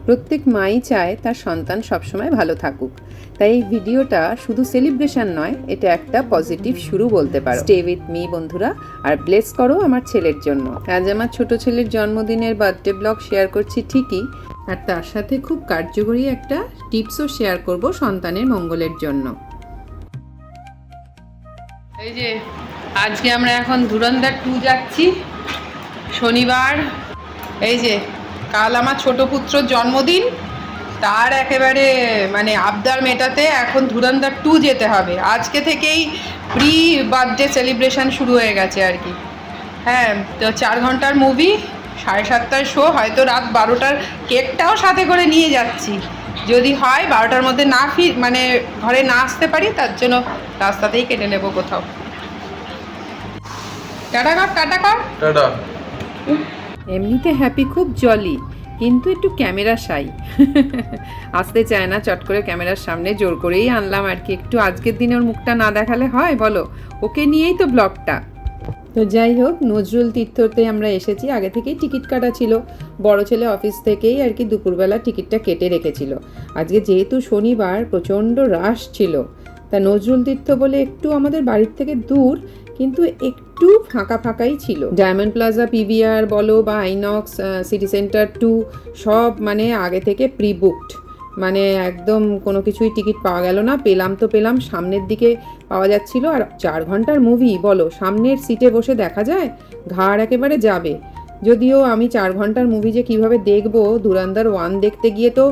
প্রত্যেক মাই চায় তার সন্তান সবসময় ভালো থাকুক, তাই এই ভিডিওটা শুধু সেলিব্রেশন নয়, এটা একটা পজিটিভ শুরু বলতে পারো। স্টে উইথ মি বন্ধুরা, আর ব্লেস করো আমার ছেলের জন্য। আজ আমার ছোট ছেলের জন্মদিনের বার্থডে ব্লগ শেয়ার করছি ঠিকই, আর তার সাথে খুব কার্যকরী একটা টিপসও শেয়ার করব সন্তানের মঙ্গলের জন্য। এই যে আজকে আমরা এখন ধুরন্ধর 2 যাচ্ছি, শনিবার। এই যে কাল আমার ছোট পুত্রর জন্মদিন, তার একেবারে মানে আবদার মেটাতে এখন ধুরন্ধর 2 যেতে হবে। আজকে থেকেই প্রি বার্থডে সেলিব্রেশন শুরু হয়ে গেছে আর কি। হ্যাঁ, তো 4 ঘন্টার মুভি, 7:30টায় শো, হয়তো রাত 12টার কেকটাও সাথে করে নিয়ে যাচ্ছি। যদি হয় 12টার মধ্যে না মানে ঘরে না আসতে পারি, তার জন্য রাস্তাতেই কেটে নেব কোথাও। টাটা কর, টাটা কর, টাটা। এমনিতে হ্যাপি খুব জলি, কিন্তু একটু ক্যামেরা শাই, আসতে চায় না চট করে ক্যামেরার সামনে, জোর করেই আনলাম আর কি। একটু আজকের দিনে ওর মুখটা না দেখালে হয় বলো? ওকে নিয়েই তো ব্লগটা। তো যাই হোক, নজরুল তীর্থতে আমরা এসেছি। আগে থেকেই টিকিট কাটা ছিল, বড় ছেলে অফিস থেকেই আর কি দুপুরবেলা টিকিটটা কেটে রেখেছিল। আজকে যেহেতু শনিবার প্রচণ্ড রাশ ছিল, তা নজরুল তীর্থ বলে একটু আমাদের বাড়ির থেকে দূর, কিন্তু একটু ফাঁকা ফাঁকাই ছিল। ডায়মন্ড প্লাজা, পিভিআর বলো বা আইনক্স, সিটি সেন্টার 2 সব মানে আগে থেকে প্রি বুকড, মানে একদম কোনো কিছুই টিকিট পাওয়া গেল না। পেলাম তো পেলাম, সামনের দিকে পাওয়া যাচ্ছিল। আর 4 ঘন্টার মুভি বলো, সামনের সিটে বসে দেখা যায়, ঘাড় একেবারে যাবে। যদিও আমি 4 ঘন্টার মুভি যে কীভাবে দেখবো, ধুরন্ধর 1 দেখতে গিয়ে তো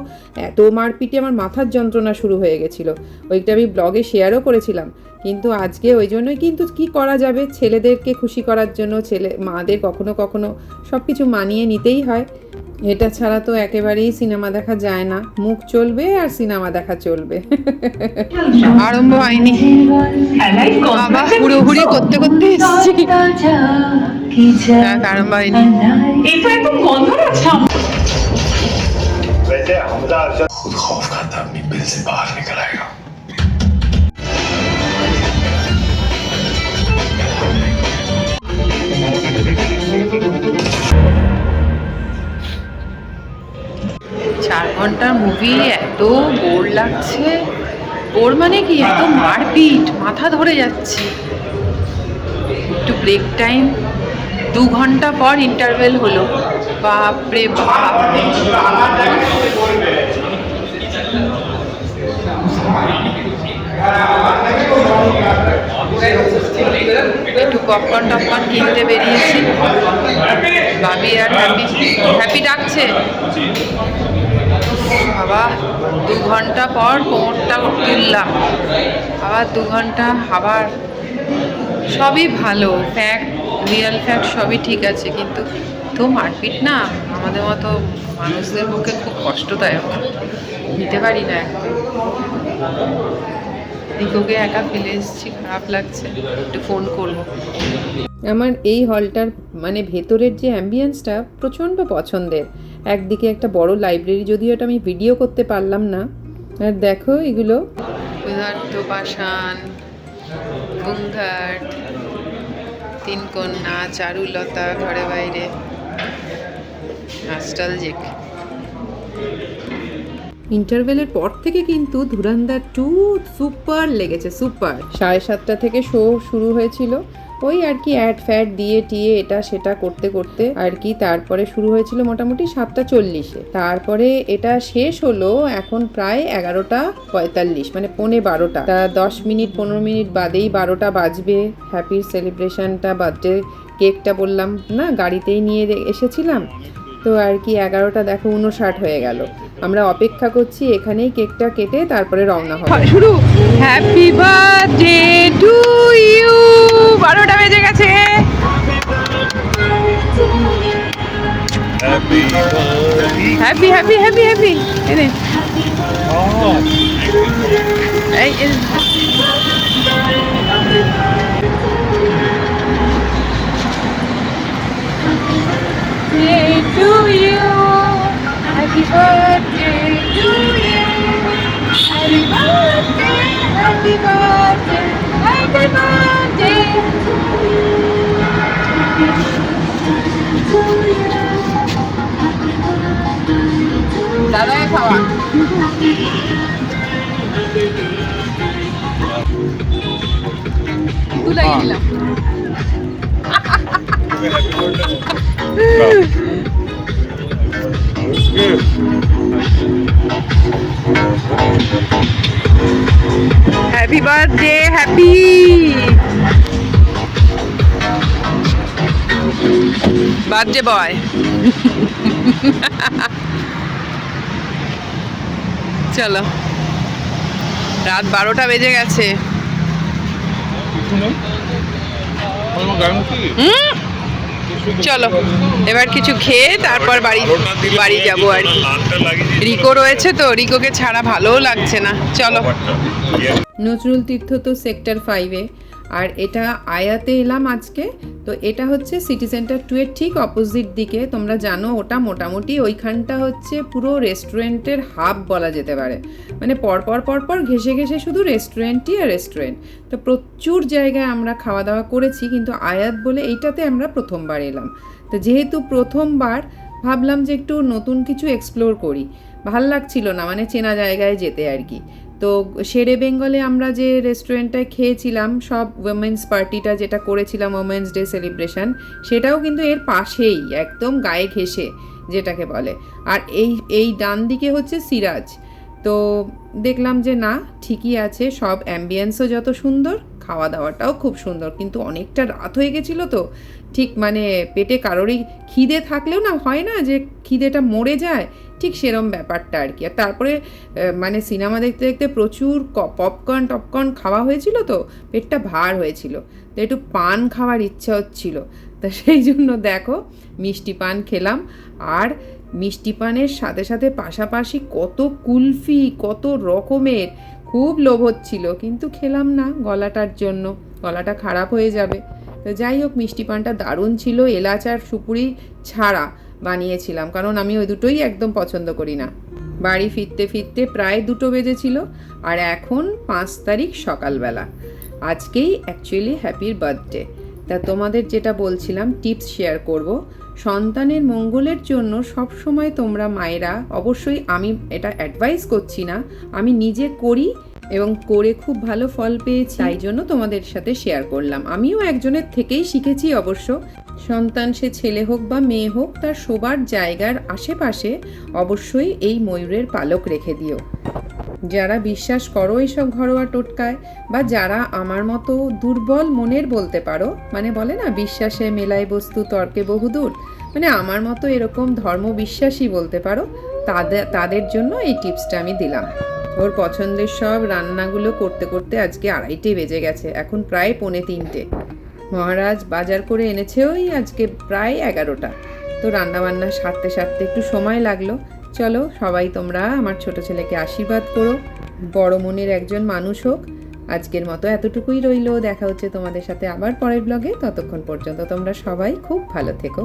এত মারপিটে আমার মাথার যন্ত্রণা শুরু হয়ে গেছিলো। ওইটা আমি ব্লগে শেয়ারও করেছিলাম। কিন্তু আজকে ওই জন্যই, কিন্তু কি করা যাবে, ছেলেদেরকে খুশি করার জন্য ছেলে মাদের কখনো কখনো সব কিছু মানিয়ে নিতেই হয়। এটা ছাড়া তো একেবারেই সিনেমা দেখা যায় না, মুখ চলবে আর সিনেমা দেখা চলবে। আরম্ভ হয়নি, বাবা হুড়োহুড়ি করতে করতে এসেছি, আরম্ভ হয়নি। खुद खौफ खाता अपनी बिल से बाहर निकल आएगा। 4 ঘন্টার মুভি, এত বোর লাগছে। বোর মানে কি, এত মারপিট, মাথা ধরে যাচ্ছে। একটু ব্রেক টাইম, 2 ঘন্টা পর ইন্টারভেল হলো। বাপরে বাপ, একটু পপকর্ন টপকর্ন কিনতে বেরিয়েছি। বাবি আর হ্যাপি, হ্যাপি ডাকছে বাবা। 2 ঘন্টা পর কোমরটা তুললাম, আবার 2 ঘন্টা, আবার সবই ভালো, ফ্যাক্ট, রিয়েল ফ্যাক্ট সবই ঠিক আছে, কিন্তু তো মারপিট না আমাদের মতো মানুষদের পক্ষে খুব কষ্টদায়ক, নিতে পারি না একদম। দিকোকে একা ফেলে এসেছি, খারাপ লাগছে, একটু ফোন করবো। আমার এই হলটার মানে ভেতরের যে অ্যাম্বিয়েন্সটা প্রচণ্ড পছন্দের। একদিকে একটা বড় লাইব্রেরি, যদিও এটা আমি ভিডিও করতে পারলাম না। আর দেখো এগুলো উদার্ত পাষাণ, ঘুমঘাট, 3 কন্যা, চারুলতা, ঘরে বাইরে, নস্টালজিক। ইন্টারভেলের পর থেকে কিন্তু ধুরন্ধর 2 সুপার লেগেছে, সুপার। 7:30 থেকে শো শুরু হয়েছিল, ওই আর কি অ্যাড ফ্যাড দিয়ে টিয়ে এটা সেটা করতে করতে আর কি। তারপরে শুরু হয়েছিল মোটামুটি 7:40-এ, তারপরে এটা শেষ হলো এখন প্রায় 11:45, মানে 11:45। তা 10 মিনিট 15 মিনিট বাদেই 12টা বাজবে। হ্যাপির সেলিব্রেশনটা, বার্থডে কেকটা বললাম না গাড়িতেই নিয়ে এসেছিলাম, তো আর কি 11টা দেখো 59 হয়ে গেল। আমরা অপেক্ষা করছি এখানেই কেকটা কেটে তারপরে রওনা হবে। শুরু, হ্যাপি বার্থডে টু ইউ। 12টা বেজে গেছে। হ্যাপি হ্যাপি হ্যাপি হ্যাপি, এনে এই to you, happy birthday to you, happy birthday, happy birthday, happy birthday to you. দাদাই খাওয়া। তুলে দিলাম। Happy birthday, happy birthday boy. চলো, রাত 12টা বেজে গেছে। চলো এবার কিছু খেয়ে তারপর বাড়ি যাবো আর কি। রিকো রয়েছে তো, রিকোকে ছাড়া ভালোও লাগছে না। চলো। নজরুল তীর্থ তো সেক্টর 5-এ, আর এটা আয়াতে এলাম আজকে। তো এটা হচ্ছে সিটি সেন্টার 2 এর ঠিক অপোজিট দিকে। তোমরা জানো ওটা মোটামুটি ওইখানটা হচ্ছে পুরো রেস্টুরেন্টের হাব বলা যেতে পারে। মানে পরপর ঘেসে ঘেসে শুধু রেস্টুরেন্টই আর রেস্টুরেন্ট। তো প্রচুর জায়গায় আমরা খাওয়া দাওয়া করেছি, কিন্তু আয়াত বলে এইটাতে আমরা প্রথমবার এলাম। তো যেহেতু প্রথমবার ভাবলাম যে একটু নতুন কিছু এক্সপ্লোর করি, ভাল লাগছিল না মানে চেনা জায়গায় যেতে আর কি। তো শেরে বেঙ্গলে আমরা যে রেস্টুরেন্টটায় খেয়েছিলাম, সব উইমেন্স পার্টিটা যেটা করেছিলাম, উইমেন্স ডে সেলিব্রেশন, সেটাও কিন্তু এর পাশেই একদম গায়ে ঘেঁষে যেটাকে বলে। আর এই ডান দিকে হচ্ছে সিরাজ। তো দেখলাম যে না, ঠিকই আছে, সব অ্যাম্বিয়েন্সও যত সুন্দর, খাওয়া দাওয়াটাও খুব সুন্দর। কিন্তু অনেকটা রাত হয়ে গেছিলো তো, ঠিক মানে পেটে কারোরই খিদে থাকলেও না হয় না যে খিদেটা মরে যায়, ঠিক সেরম ব্যাপারটা আর কি। আর তারপরে মানে সিনেমা দেখতে দেখতে প্রচুর পপকর্ন খাওয়া হয়েছিল, তো পেটটা ভার হয়েছিল, তো একটু পান খাওয়ার ইচ্ছা হচ্ছিল। তা সেই জন্য দেখো মিষ্টি পান খেলাম। আর মিষ্টি পানের সাথে সাথে পাশাপাশি কত কুলফি, কত রকমের, খুব লোভ হচ্ছিল, কিন্তু খেলাম না গলাটার জন্য, গলাটা খারাপ হয়ে যাবে। তো যাই হোক, মিষ্টি পানটা দারুণ ছিল, এলাচ আর সুপুরি ছাড়া বানিয়েছিলাম, কারণ আমি ওই দুটোই একদম পছন্দ করি না। বাড়ি ফিরতে ফিরতে প্রায় 2টো বেজেছিল। আর এখন 5 তারিখ সকালবেলা, আজকেই অ্যাকচুয়ালি হ্যাপির বার্থডে। তা তোমাদের যেটা বলছিলাম, টিপস শেয়ার করব। সন্তানের মঙ্গলের জন্য সব সময় তোমরা মায়েরা, অবশ্যই আমি এটা অ্যাডভাইস করছি না, আমি নিজে করি এবং করে খুব ভালো ফল পেয়েছি, তাই জন্য তোমাদের সাথে শেয়ার করলাম। আমিও একজনের থেকেই শিখেছি অবশ্য। সন্তান সে ছেলে হোক বা মেয়ে হোক, তার শোবার জায়গার আশেপাশে অবশ্যই এই ময়ূরের পালক রেখে দিও। যারা বিশ্বাস করো এইসব ঘরোয়া টোটকায়, বা যারা আমার মতো দুর্বল মনের বলতে পারো, মানে বলে না বিশ্বাসে মেলায় বস্তু তর্কে বহুদূর, মানে আমার মতো এরকম ধর্ম বিশ্বাসী বলতে পারো, তাদের জন্য এই টিপসটা আমি দিলাম। ওর পছন্দের সব রান্নাগুলো করতে করতে আজকে 2:30 বেজে গেছে, এখন প্রায় 2:45। মহারাজ বাজার করে এনেছে ওই আজকে প্রায় 11টা। তো রান্নাবান্না সারতে একটু সময় লাগলো। চলো সবাই তোমরা আমার ছোট ছেলেকে আশীর্বাদ করো, বড় মনের একজন মানুষ হোক। আজকের মতো এতটুকুই রইলো, দেখা হচ্ছে তোমাদের সাথে আবার পরের ব্লগে। ততক্ষণ পর্যন্ত তোমরা সবাই খুব ভালো থেকো।